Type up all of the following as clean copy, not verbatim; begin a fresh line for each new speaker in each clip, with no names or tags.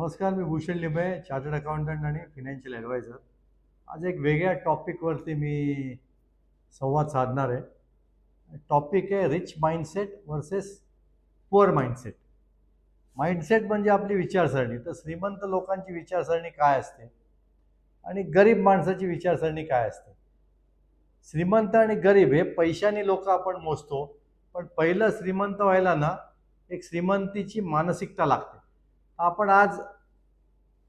नमस्कार, मी Bhushan लिंबे, chartered accountant आणि financial adviser. आज एक वेगळ्या टॉपिकवरती मी संवाद साधणार आहे. टॉपिक आहे rich mindset versus poor mindset. Mindset म्हणजे आपली विचारसरणी. तर श्रीमंत लोकांची विचारसरणी काय असते आणि गरीब माणसाची विचारसरणी काय असते. श्रीमंत आणि गरीब हे पैशाने लोक आपण मोजतो, पण पहिलं श्रीमंत व्हायला ना एक श्रीमंतीची मानसिकता लागते. आपण आज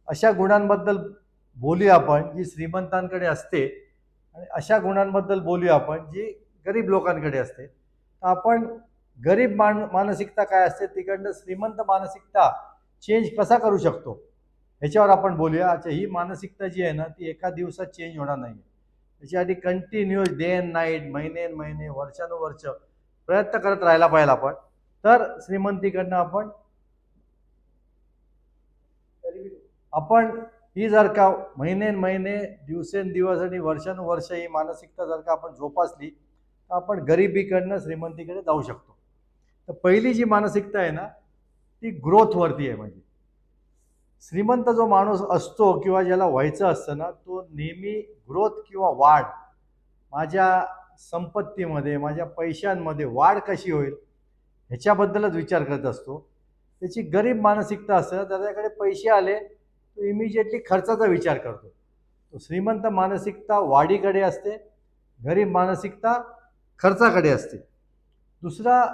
अशा गुणांबद्दल बोलूया आपण जी श्रीमंतांकडे असते आणि अशा गुणांबद्दल बोलूया आपण जी गरीब लोकांकडे असते. तर आपण गरीब मानसिकता काय असते तिकडनं श्रीमंत मानसिकता चेंज कसा करू शकतो ह्याच्यावर आपण बोलूया. अच्छा, ही मानसिकता जी आहे ना ती एका दिवसात चेंज होणार नाही. त्याच्यासाठी कंटिन्युअस डे अँड नाईट, महिने महिने, वर्षानुवर्ष प्रयत्न करत राहायला पाहिजे आपण. तर श्रीमंतीकडनं आपण ही जर का महिने महिने, दिवसेंदिवस आणि वर्षानुवर्ष ही मानसिकता जर का आपण जोपासली तर आपण गरिबीकडनं श्रीमंतीकडे जाऊ शकतो. तर पहिली जी मानसिकता आहे ना ती ग्रोथवरती आहे. म्हणजे श्रीमंत जो माणूस असतो किंवा ज्याला व्हायचं असतं ना तो नेहमी ग्रोथ किंवा वाढ, माझ्या संपत्तीमध्ये, माझ्या पैशांमध्ये वाढ कशी होईल ह्याच्याबद्दलच विचार करत असतो. त्याची गरीब मानसिकता असते, त्याच्याकडे पैसे आले तो इमिजिएटली खर्चाचा विचार करतो. तो श्रीमंत मानसिकता वाढीकडे असते, गरीब मानसिकता खर्चाकडे असते. दुसरा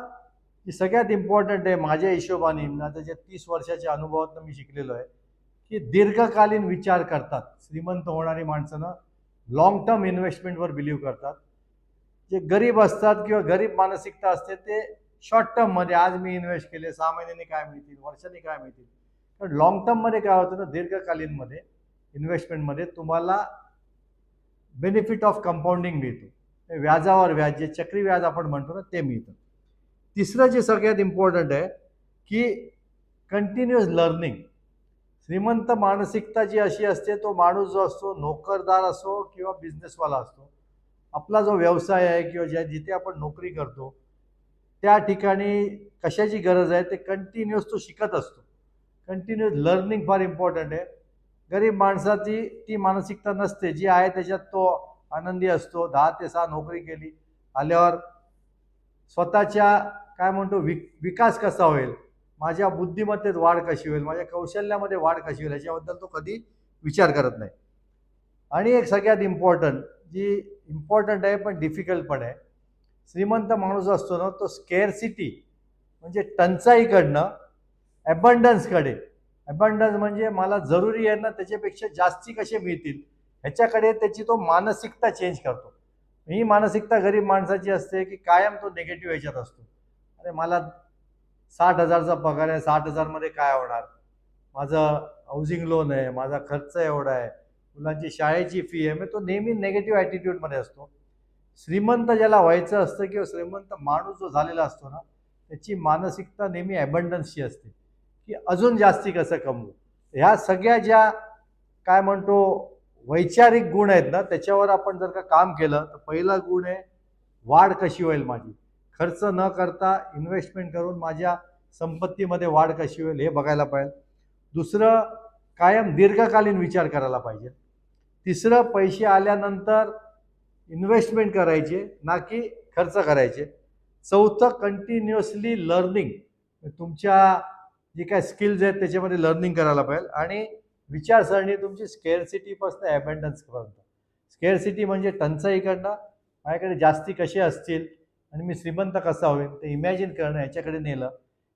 जी सगळ्यात इम्पॉर्टंट आहे माझ्या हिशोबाने, आता ज्या 30 वर्षाच्या अनुभवातून मी शिकलेलो आहे की दीर्घकालीन विचार करतात श्रीमंत होणारी माणसं ना. लॉंग टर्म इन्व्हेस्टमेंटवर बिलीव्ह करतात. जे गरीब असतात किंवा गरीब मानसिकता असते ते शॉर्ट टर्ममध्ये, आज मी इन्व्हेस्ट केले, 6 महिन्यांनी काय मिळतील, वर्षांनी काय मिळतील. पण लॉंग टर्ममध्ये काय होतं ना, दीर्घकालीनमध्ये इन्व्हेस्टमेंटमध्ये तुम्हाला बेनिफिट ऑफ कंपाऊंडिंग मिळतो. व्याजावर व्याज, जे चक्री व्याज आपण म्हणतो ना ते मिळतं. तिसरं जे सगळ्यात इम्पॉर्टंट आहे की कंटिन्युअस लर्निंग. श्रीमंत मानसिकता जी अशी असते, तो माणूस जो असतो नोकरदार असो किंवा बिझनेसवाला असतो, आपला जो व्यवसाय आहे किंवा जिथे आपण नोकरी करतो त्या ठिकाणी कशाची गरज आहे ते कंटिन्युअस तो शिकत असतो. कंटिन्युअस लर्निंग फार इम्पॉर्टंट आहे. गरीब माणसाची ती मानसिकता नसते. जी आहे त्याच्यात तो आनंदी असतो. 10 ते 6 नोकरी केली, आल्यावर स्वतःच्या काय म्हणतो विकास कसा होईल, माझ्या बुद्धिमत्तेत वाढ कशी होईल, माझ्या कौशल्यामध्ये वाढ कशी होईल याच्याबद्दल तो कधी विचार करत नाही. आणि एक सगळ्यात जी इम्पॉर्टंट आहे पण डिफिकल्ट पण आहे, श्रीमंत माणूस असतो ना तो स्केअरसिटी म्हणजे टंचाईकडनं ॲबंडन्सकडे, ॲबंडन्स म्हणजे मला जरुरी आहे ना त्याच्यापेक्षा जास्ती कसे मिळतील ह्याच्याकडे त्याची तो मानसिकता चेंज करतो. ही मानसिकता गरीब माणसाची असते की कायम तो निगेटिव्ह ह्याच्यात असतो. अरे मला 60,000चा पगार आहे, 60,000मध्ये काय होणार, माझं हाऊसिंग लोन आहे, माझा खर्च एवढा आहे, मुलांची शाळेची फी आहे. मग तो नेहमी नेगेटिव्ह ॲटिट्यूडमध्ये असतो. श्रीमंत ज्याला व्हायचं असतं किंवा श्रीमंत माणूस जो झालेला असतो ना त्याची मानसिकता नेहमी ॲबंडन्सची असते की अजून जास्ती कसं कमवू. ह्या सगळ्या ज्या काय म्हणतो वैचारिक गुण आहेत ना त्याच्यावर आपण जर का काम केलं तर पहिला गुण आहे वाढ कशी होईल माझी, खर्च न करता इन्व्हेस्टमेंट करून माझ्या संपत्तीमध्ये वाढ कशी होईल हे बघायला पाहिजे. दुसरं कायम दीर्घकालीन विचार करायला पाहिजे. तिसरं पैसे आल्यानंतर इन्व्हेस्टमेंट करायचे ना की खर्च करायचे. चौथं कंटिन्युअसली लर्निंग, तुमच्या जे काय स्किल्स आहेत त्याच्यामध्ये लर्निंग करायला पाहिजे. आणि विचारसरणी तुमची स्केअरसिटीपासून ॲबंडन्सपर्यंत. स्केअरसिटी म्हणजे टंचाईकडनं माझ्याकडे जास्ती कसे असतील आणि मी श्रीमंत कसा होईल ते इमॅजिन करणं ह्याच्याकडे नेलं.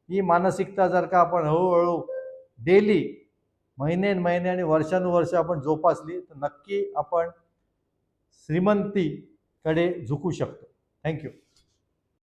ही मानसिकता जर का आपण हळूहळू डेली, महिने महिने आणि वर्षानुवर्ष आपण जोपासली तर नक्की आपण श्रीमंतीकडे झुकू शकतो. थँक्यू.